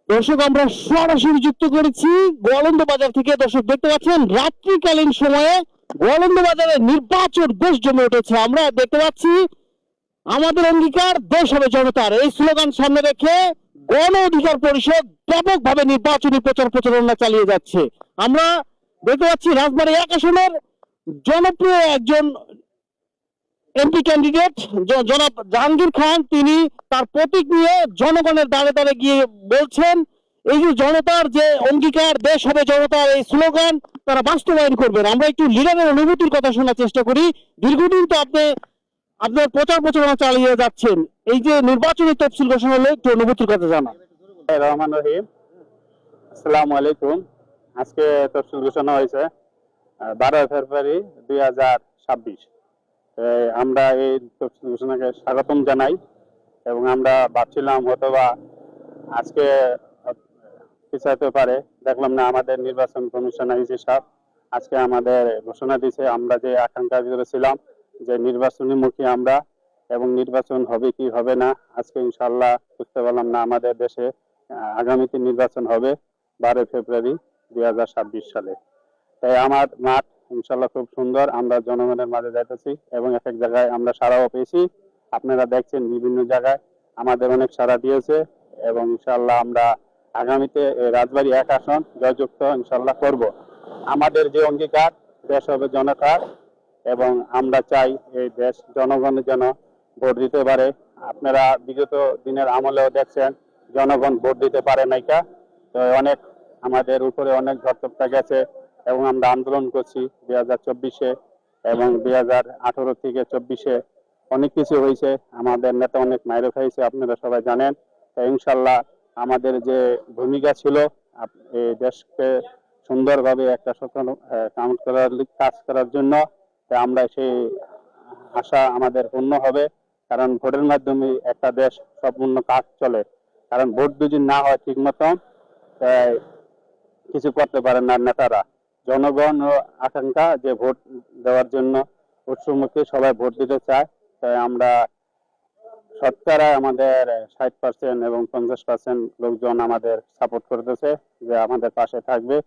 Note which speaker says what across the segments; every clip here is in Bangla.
Speaker 1: দর্শক, আমরা সরাসরি যুক্ত করেছি গোয়ালন্দ বাজার থেকে। দর্শক দেখতে পাচ্ছেন রাত্রিকালীন সময়ে গোয়ালন্দ বাজারে নির্বাচন বেশ জমে উঠেছে। আমরা দেখতে পাচ্ছি আমাদের অঙ্গীকার দেশ হবে জনতার এই স্লোগান সামনে রেখে গণ অধিকার পরিষদ ব্যাপকভাবে নির্বাচনী প্রচার প্রচারণা চালিয়ে যাচ্ছে। আমরা দেখতে পাচ্ছি রাজবাড়ী 1 আসনের জনপ্রিয় একজন এমপি ক্যান্ডিডেট জনাব জাহাঙ্গীর খান, তিনি তার প্রতীক নিয়ে জনগণের দ্বারে দ্বারে গিয়ে বলছেন এই যে জনতার যে অঙ্গীকার দেশ হবে জনতার এই স্লোগান তারা বাস্তবায়ন করবেন। আমরা একটু লিডারের অনুভূতির কথা শোনার চেষ্টা করি। দীর্ঘদিন তো আপনি আপনার প্রচার প্রচারণা চালিয়ে যাচ্ছেন, এই যে নির্বাচনী তফসিল ঘোষণা হলো, একটু অনুভূতির কথা জানান।
Speaker 2: রহমান রহিম, আসসালামু আলাইকুম। আজকে তফসিল ঘোষণা হয়েছে 12 ফেব্রুয়ারি 2026। আমরা এই তফসিল ঘোষণাকে স্বাগতম জানাই এবং আমরা ভাবছিলাম হয়তোবা আজকে পিছাতে পারে, দেখলাম না আমাদের নির্বাচন কমিশনার ইসি সাহেব আজকে আমাদের ঘোষণা দিয়েছে। আমরা যে আকাঙ্ক্ষা করেছিলাম যে নির্বাচনীমুখী আমরা এবং নির্বাচন হবে কি হবে না, আজকে ইনশাল্লাহ বুঝতে পারলাম না আমাদের দেশে আগামীতে নির্বাচন হবে 12 ফেব্রুয়ারি 2026 সালে। তাই আমার মাঠ ইনশাল্লাহ খুব সুন্দর, আমরা জনগণের মাঝে যাইতেছি এবং এক এক জায়গায় আমরা সাড়াও পেয়েছি। আপনারা দেখছেন বিভিন্ন জায়গায় আমাদের অনেক সাড়া দিয়েছে এবং ইনশাল্লাহ আমরা আগামীতে রাজবাড়ী 1 আসন জয়যুক্ত ইনশাল্লাহ করব। আমাদের যে অঙ্গীকার দেশ হবে জনতার এবং আমরা চাই এই দেশ জনগণের যেন ভোট দিতে পারে। আপনারা বিগত দিনের আমলেও দেখছেন জনগণ ভোট দিতে পারে নাইকা, তো অনেক আমাদের উপরে অনেক ধর্তব্যতা গেছে এবং আমরা আন্দোলন করছি 2024-এ এবং 2018 থেকে 24-এ অনেক কিছু হয়েছে। আমাদের নেতা অনেক মাইরও খাইছে, আপনারা সবাই জানেন। ইনশাল্লাহ আমাদের যে ভূমিকা ছিল এই দেশকে সুন্দরভাবে একটা সচেতন কাজ করার জন্য, আমরা সেই আশা আমাদের পূর্ণ হবে। কারণ ভোটের মাধ্যমে একটা দেশ সম্পূর্ণ কাজ চলে। কারণ ভোট যদি না হয় ঠিক মতো কিছু করতে পারে না নেতারা। জনগণ আকাঙ্ক্ষা যে ভোট দেওয়ার জন্য উৎসমুখী সবাই ভোট দিতে চায়। তাই আমরা শতকরা আমাদের 60% এবং 50% লোকজন আমাদের সাপোর্ট করতেছে যে আমাদের পাশে থাকবে।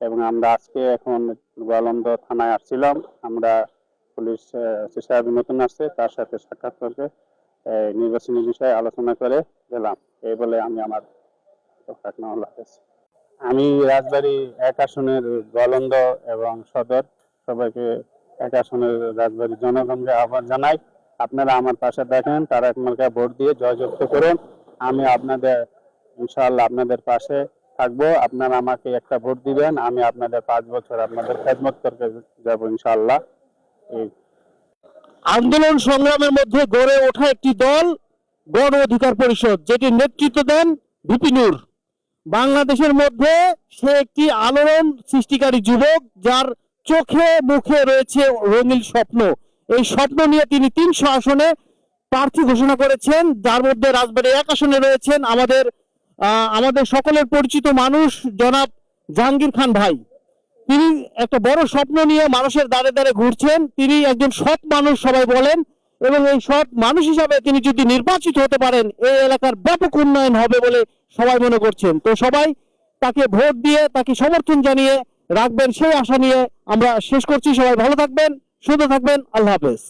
Speaker 2: এবং আমরা আজকে এখন গোয়ালন্দ থানায় আসছিলাম, আমরা পুলিশ সাহেব নতুন আসছে তার সাথে সাক্ষাৎ করে নির্বাচনী বিষয়ে আলোচনা করে গেলাম। এই বলে আমি আমার আমি রাজবাড়ী 1 আসনের গোয়ালন্দ এবং সদর সবাইকে 1 আসনের রাজবাড়ী জনগণকে আহ্বান জানাই, আপনারা আমার পাশে দেখেন, তারা আপনাকে ভোট দিয়ে জয়যুক্ত করুন। আমি আপনাদের ইনশাআল্লাহ আপনাদের পাশে থাকবো। আপনারা আমাকে একটা ভোট দিবেন, আমি আপনাদের 5 বছর আপনাদের খেদমত করতে যাব ইনশাআল্লাহ।
Speaker 1: আন্দোলন সংগ্রামের মধ্যে গড়ে ওঠা একটি দল গণ অধিকার পরিষদ, যেটি নেতৃত্ব দেন ভিপি নূর। বাংলাদেশের মধ্যে সে একটি আলোড়ন সৃষ্টিকারী যুবক, যার চোখে মুখে রয়েছে রঙিন স্বপ্ন। এই স্বপ্ন নিয়ে তিনি 300 আসনে প্রার্থী ঘোষণা করেছেন, যার মধ্যে রাজবাড়ী 1 আসনে রয়েছেন আমাদের সকলের পরিচিত মানুষ জনাব জাহাঙ্গীর খান ভাই। তিনি একটা বড় স্বপ্ন নিয়ে মানুষের দ্বারে দ্বারে ঘুরছেন। তিনি একজন সৎ মানুষ সবাই বলেন, এবং এই সৎ মানুষ হিসাবে তিনি যদি নির্বাচিত হতে পারেন এই এলাকার ব্যাপক উন্নয়ন হবে বলে সবাই মনে করছেন। তো সবাই তাকে ভোট দিয়ে তাকে সমর্থন জানিয়ে রাখবেন সেই আশা নিয়ে আমরা শেষ করছি। সবাই ভালো থাকবেন, সুস্থ থাকবেন। আল্লাহ হাফেজ।